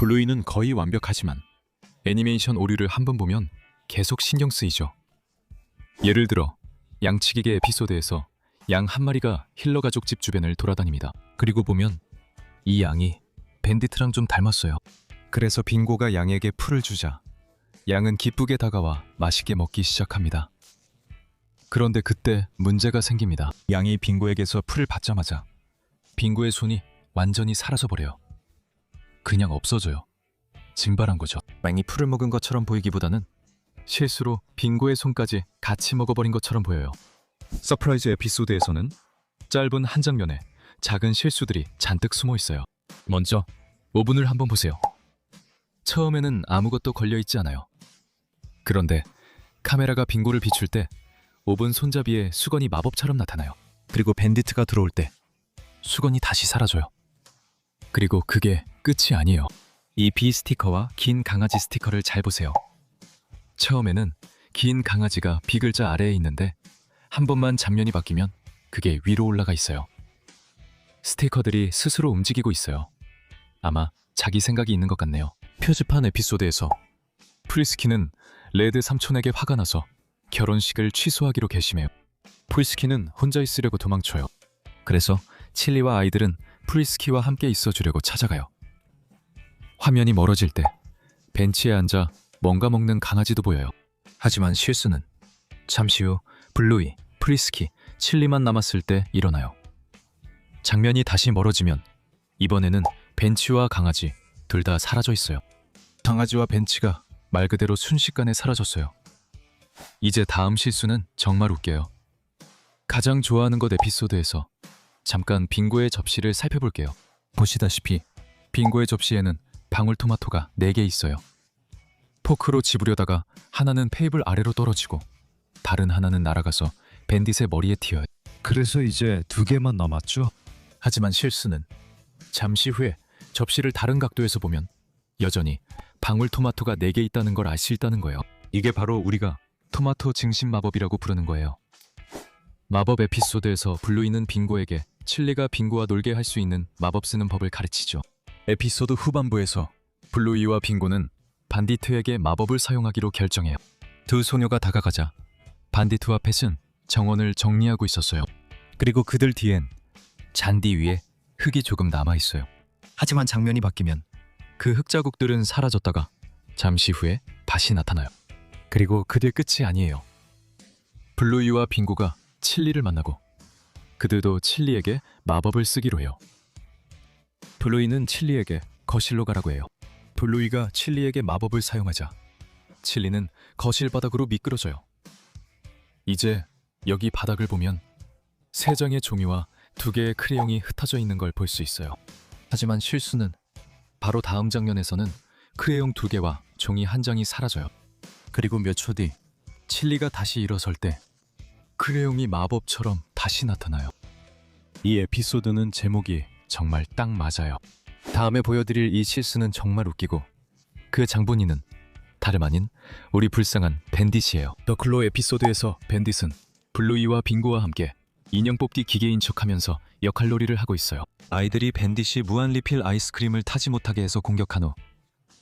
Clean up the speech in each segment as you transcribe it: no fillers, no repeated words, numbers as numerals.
블루이는 거의 완벽하지만 애니메이션 오류를 한 번 보면 계속 신경 쓰이죠. 예를 들어 양치기계 에피소드에서 양 한 마리가 힐러 가족 집 주변을 돌아다닙니다. 그리고 보면 이 양이 밴디트랑 좀 닮았어요. 그래서 빙고가 양에게 풀을 주자 양은 기쁘게 다가와 맛있게 먹기 시작합니다. 그런데 그때 문제가 생깁니다. 양이 빙고에게서 풀을 받자마자 빙고의 손이 완전히 사라져버려요. 그냥 없어져요. 증발한 거죠. 양이 풀을 먹은 것처럼 보이기보다는 실수로 빙고의 손까지 같이 먹어버린 것처럼 보여요. 서프라이즈 에피소드에서는 짧은 한 장면에 작은 실수들이 잔뜩 숨어 있어요. 먼저 오븐을 한번 보세요. 처음에는 아무것도 걸려있지 않아요. 그런데 카메라가 빙고를 비출 때 오븐 손잡이에 수건이 마법처럼 나타나요. 그리고 밴디트가 들어올 때 수건이 다시 사라져요. 그리고 그게 끝이 아니에요. 이 비 스티커와 긴 강아지 스티커를 잘 보세요. 처음에는 긴 강아지가 비 글자 아래에 있는데 한 번만 장면이 바뀌면 그게 위로 올라가 있어요. 스티커들이 스스로 움직이고 있어요. 아마 자기 생각이 있는 것 같네요. 표지판 에피소드에서 프리스키는 레드 삼촌에게 화가 나서 결혼식을 취소하기로 결심해요. 프리스키는 혼자 있으려고 도망쳐요. 그래서 칠리와 아이들은 프리스키와 함께 있어주려고 찾아가요. 화면이 멀어질 때 벤치에 앉아 뭔가 먹는 강아지도 보여요. 하지만 실수는 잠시 후 블루이, 프리스키, 칠리만 남았을 때 일어나요. 장면이 다시 멀어지면 이번에는 벤치와 강아지 둘 다 사라져 있어요. 강아지와 벤치가 말 그대로 순식간에 사라졌어요. 이제 다음 실수는 정말 웃겨요. 가장 좋아하는 것 에피소드에서 잠깐 빙고의 접시를 살펴볼게요. 보시다시피 빙고의 접시에는 방울토마토가 4개 있어요. 포크로 집으려다가 하나는 테이블 아래로 떨어지고 다른 하나는 날아가서 밴딧의 머리에 튀어요. 그래서 이제 2개만 남았죠? 하지만 실수는 잠시 후에 접시를 다른 각도에서 보면 여전히 방울토마토가 4개 있다는 걸 알 수 있다는 거예요. 이게 바로 우리가 토마토 증신 마법이라고 부르는 거예요. 마법 에피소드에서 블루이는 빙고에게 칠리가 빙고와 놀게 할 수 있는 마법 쓰는 법을 가르치죠. 에피소드 후반부에서 블루이와 빙고는 반디트에게 마법을 사용하기로 결정해요. 두 소녀가 다가가자 반디트와 펫은 정원을 정리하고 있었어요. 그리고 그들 뒤엔 잔디 위에 흙이 조금 남아있어요. 하지만 장면이 바뀌면 그 흙자국들은 사라졌다가 잠시 후에 다시 나타나요. 그리고 그들 끝이 아니에요. 블루이와 빙고가 칠리를 만나고 그들도 칠리에게 마법을 쓰기로 해요. 블루이는 칠리에게 거실로 가라고 해요. 블루이가 칠리에게 마법을 사용하자 칠리는 거실 바닥으로 미끄러져요. 이제 여기 바닥을 보면 3장의 종이와 2개의 크레용이 흩어져 있는 걸 볼 수 있어요. 하지만 실수는 바로 다음 장면에서는 크레용 2개와 종이 1장이 사라져요. 그리고 몇 초 뒤 칠리가 다시 일어설 때 크레용이 마법처럼 다시 나타나요. 이 에피소드는 제목이 정말 딱 맞아요. 다음에 보여드릴 이 실수는 정말 웃기고 그 장본인은 다름 아닌 우리 불쌍한 밴딧이에요. 더 클로 에피소드에서 밴딧은 블루이와 빙고와 함께 인형 뽑기 기계인 척하면서 역할놀이를 하고 있어요. 아이들이 밴딧이 무한 리필 아이스크림을 타지 못하게 해서 공격한 후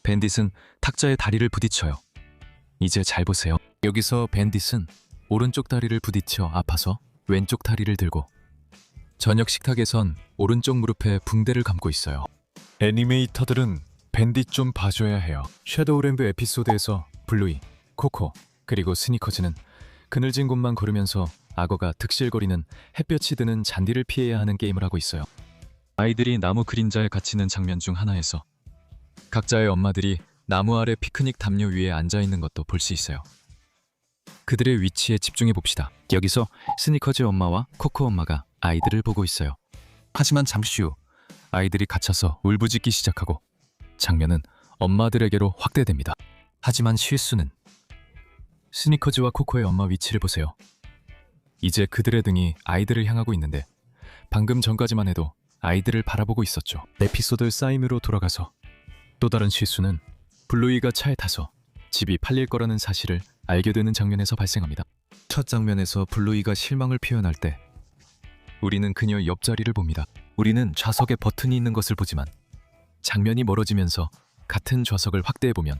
밴딧은 탁자에 다리를 부딪혀요. 이제 잘 보세요. 여기서 밴딧은 오른쪽 다리를 부딪혀 아파서 왼쪽 다리를 들고 저녁 식탁에선 오른쪽 무릎에 붕대를 감고 있어요. 애니메이터들은 밴딧 좀 봐줘야 해요. 섀도우 램프 에피소드에서 블루이, 코코, 그리고 스니커즈는 그늘진 곳만 걸으면서 악어가 득실거리는 햇볕이 드는 잔디를 피해야 하는 게임을 하고 있어요. 아이들이 나무 그림자에 갇히는 장면 중 하나에서 각자의 엄마들이 나무 아래 피크닉 담요 위에 앉아있는 것도 볼 수 있어요. 그들의 위치에 집중해 봅시다. 여기서 스니커즈 엄마와 코코 엄마가 아이들을 보고 있어요. 하지만 잠시 후 아이들이 갇혀서 울부짖기 시작하고 장면은 엄마들에게로 확대됩니다. 하지만 실수는 스니커즈와 코코의 엄마 위치를 보세요. 이제 그들의 등이 아이들을 향하고 있는데 방금 전까지만 해도 아이들을 바라보고 있었죠. 에피소드 사임으로 돌아가서 또 다른 실수는 블루이가 차에 타서 집이 팔릴 거라는 사실을 알게 되는 장면에서 발생합니다. 첫 장면에서 블루이가 실망을 표현할 때 우리는 그녀 옆자리를 봅니다. 우리는 좌석에 버튼이 있는 것을 보지만 장면이 멀어지면서 같은 좌석을 확대해보면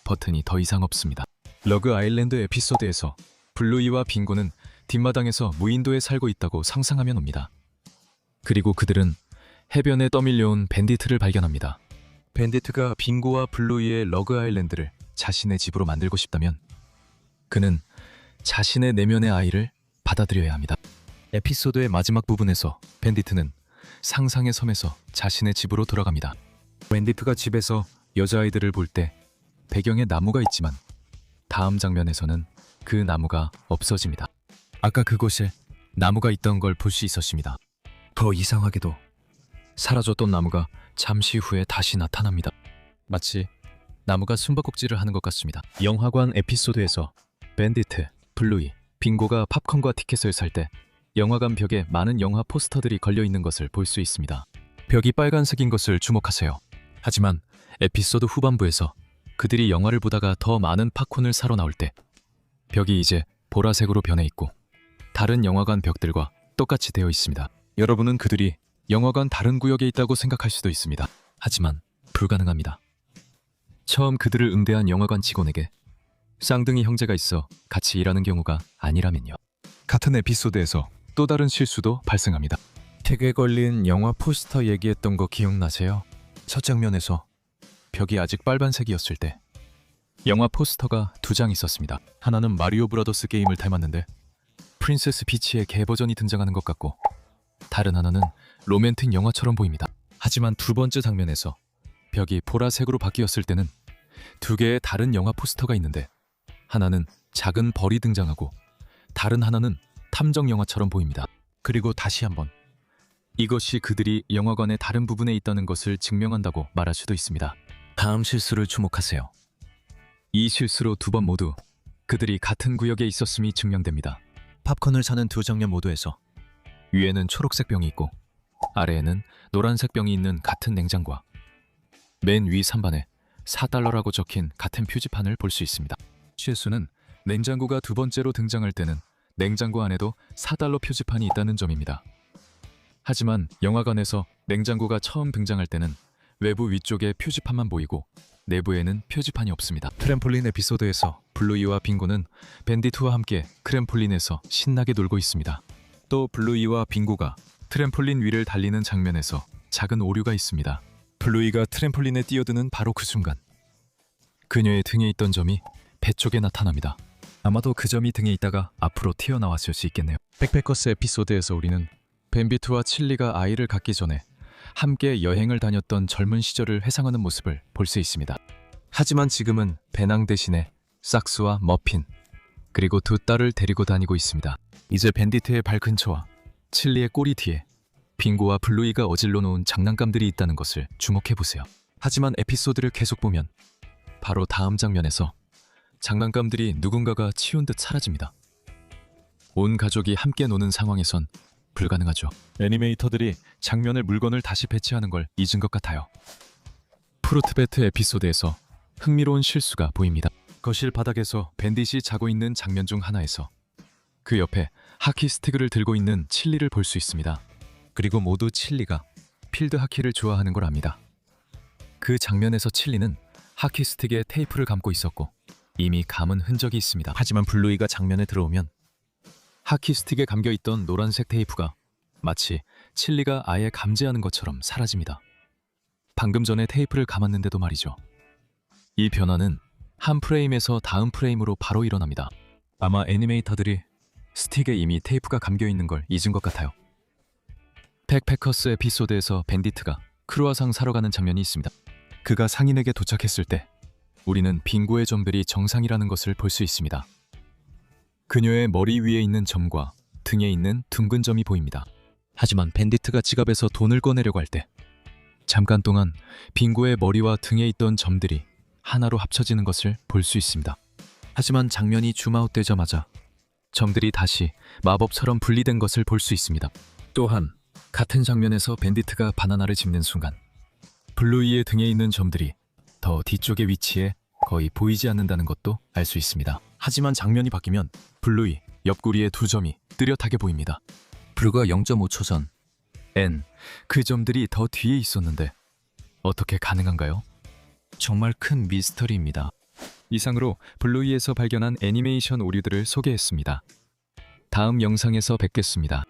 버튼이 더 이상 없습니다. 러그 아일랜드 에피소드에서 블루이와 빙고는 뒷마당에서 무인도에 살고 있다고 상상하며 놉니다. 그리고 그들은 해변에 떠밀려온 밴디트를 발견합니다. 밴디트가 빙고와 블루이의 러그 아일랜드를 자신의 집으로 만들고 싶다면 그는 자신의 내면의 아이를 받아들여야 합니다. 에피소드의 마지막 부분에서 밴디트는 상상의 섬에서 자신의 집으로 돌아갑니다. 밴디트가 집에서 여자아이들을 볼 때 배경에 나무가 있지만 다음 장면에서는 그 나무가 없어집니다. 아까 그곳에 나무가 있던 걸 볼 수 있었습니다. 더 이상하게도 사라졌던 나무가 잠시 후에 다시 나타납니다. 마치 나무가 숨바꼭질을 하는 것 같습니다. 영화관 에피소드에서 밴디트, 블루이, 빙고가 팝콘과 티켓을 살 때 영화관 벽에 많은 영화 포스터들이 걸려있는 것을 볼 수 있습니다. 벽이 빨간색인 것을 주목하세요. 하지만 에피소드 후반부에서 그들이 영화를 보다가 더 많은 팝콘을 사러 나올 때 벽이 이제 보라색으로 변해 있고 다른 영화관 벽들과 똑같이 되어 있습니다. 여러분은 그들이 영화관 다른 구역에 있다고 생각할 수도 있습니다. 하지만 불가능합니다. 처음 그들을 응대한 영화관 직원에게 쌍둥이 형제가 있어 같이 일하는 경우가 아니라면요. 같은 에피소드에서 또 다른 실수도 발생합니다. 택에 걸린 영화 포스터 얘기했던 거 기억나세요? 첫 장면에서 벽이 아직 빨간색이었을 때 영화 포스터가 두 장 있었습니다. 하나는 마리오 브라더스 게임을 닮았는데 프린세스 피치의 개 버전이 등장하는 것 같고 다른 하나는 로맨틱 영화처럼 보입니다. 하지만 두 번째 장면에서 벽이 보라색으로 바뀌었을 때는 두 개의 다른 영화 포스터가 있는데 하나는 작은 벌이 등장하고 다른 하나는 탐정 영화처럼 보입니다. 그리고 다시 한번 이것이 그들이 영화관의 다른 부분에 있다는 것을 증명한다고 말할 수도 있습니다. 다음 실수를 주목하세요. 이 실수로 두 번 모두 그들이 같은 구역에 있었음이 증명됩니다. 팝콘을 사는 두 장면 모두에서 위에는 초록색 병이 있고 아래에는 노란색 병이 있는 같은 냉장고와 맨 위 선반에 4달러라고 적힌 같은 표지판을 볼 수 있습니다. 실수는 냉장고가 두 번째로 등장할 때는 냉장고 안에도 4달러 표지판이 있다는 점입니다. 하지만 영화관에서 냉장고가 처음 등장할 때는 외부 위쪽에 표지판만 보이고 내부에는 표지판이 없습니다. 트램폴린 에피소드에서 블루이와 빙고는 밴디트와 함께 트램폴린에서 신나게 놀고 있습니다. 또 블루이와 빙고가 트램폴린 위를 달리는 장면에서 작은 오류가 있습니다. 블루이가 트램폴린에 뛰어드는 바로 그 순간 그녀의 등에 있던 점이 배 쪽에 나타납니다. 아마도 그 점이 등에 있다가 앞으로 튀어나왔을 수 있겠네요. 백패커스 에피소드에서 우리는 밴비트와 칠리가 아이를 갖기 전에 함께 여행을 다녔던 젊은 시절을 회상하는 모습을 볼 수 있습니다. 하지만 지금은 배낭 대신에 삭스와 머핀 그리고 두 딸을 데리고 다니고 있습니다. 이제 밴디트의 발 근처와 칠리의 꼬리 뒤에 빙고와 블루이가 어질러 놓은 장난감들이 있다는 것을 주목해보세요. 하지만 에피소드를 계속 보면 바로 다음 장면에서 장난감들이 누군가가 치운 듯 사라집니다. 온 가족이 함께 노는 상황에선 불가능하죠. 애니메이터들이 장면의 물건을 다시 배치하는 걸 잊은 것 같아요. 프루트베트 에피소드에서 흥미로운 실수가 보입니다. 거실 바닥에서 밴딧이 자고 있는 장면 중 하나에서 그 옆에 하키 스틱을 들고 있는 칠리를 볼 수 있습니다. 그리고 모두 칠리가 필드 하키를 좋아하는 걸 압니다. 그 장면에서 칠리는 하키 스틱에 테이프를 감고 있었고 이미 감은 흔적이 있습니다. 하지만 블루이가 장면에 들어오면 하키 스틱에 감겨있던 노란색 테이프가 마치 칠리가 아예 감지하는 것처럼 사라집니다. 방금 전에 테이프를 감았는데도 말이죠. 이 변화는 한 프레임에서 다음 프레임으로 바로 일어납니다. 아마 애니메이터들이 스틱에 이미 테이프가 감겨있는 걸 잊은 것 같아요. 백패커스 에피소드에서 밴디트가 크루아상 사러 가는 장면이 있습니다. 그가 상인에게 도착했을 때 우리는 빙고의 점들이 정상이라는 것을 볼 수 있습니다. 그녀의 머리 위에 있는 점과 등에 있는 둥근 점이 보입니다. 하지만 밴디트가 지갑에서 돈을 꺼내려고 할 때 잠깐 동안 빙고의 머리와 등에 있던 점들이 하나로 합쳐지는 것을 볼 수 있습니다. 하지만 장면이 줌아웃되자마자 점들이 다시 마법처럼 분리된 것을 볼 수 있습니다. 또한 같은 장면에서 밴디트가 바나나를 집는 순간 블루이의 등에 있는 점들이 더 뒤쪽에 위치해 거의 보이지 않는다는 것도 알 수 있습니다. 하지만 장면이 바뀌면 블루이 옆구리의 두 점이 뚜렷하게 보입니다. 불과 0.5초 전 그 점들이 더 뒤에 있었는데 어떻게 가능한가요? 정말 큰 미스터리입니다. 이상으로 블루이에서 발견한 애니메이션 오류들을 소개했습니다. 다음 영상에서 뵙겠습니다.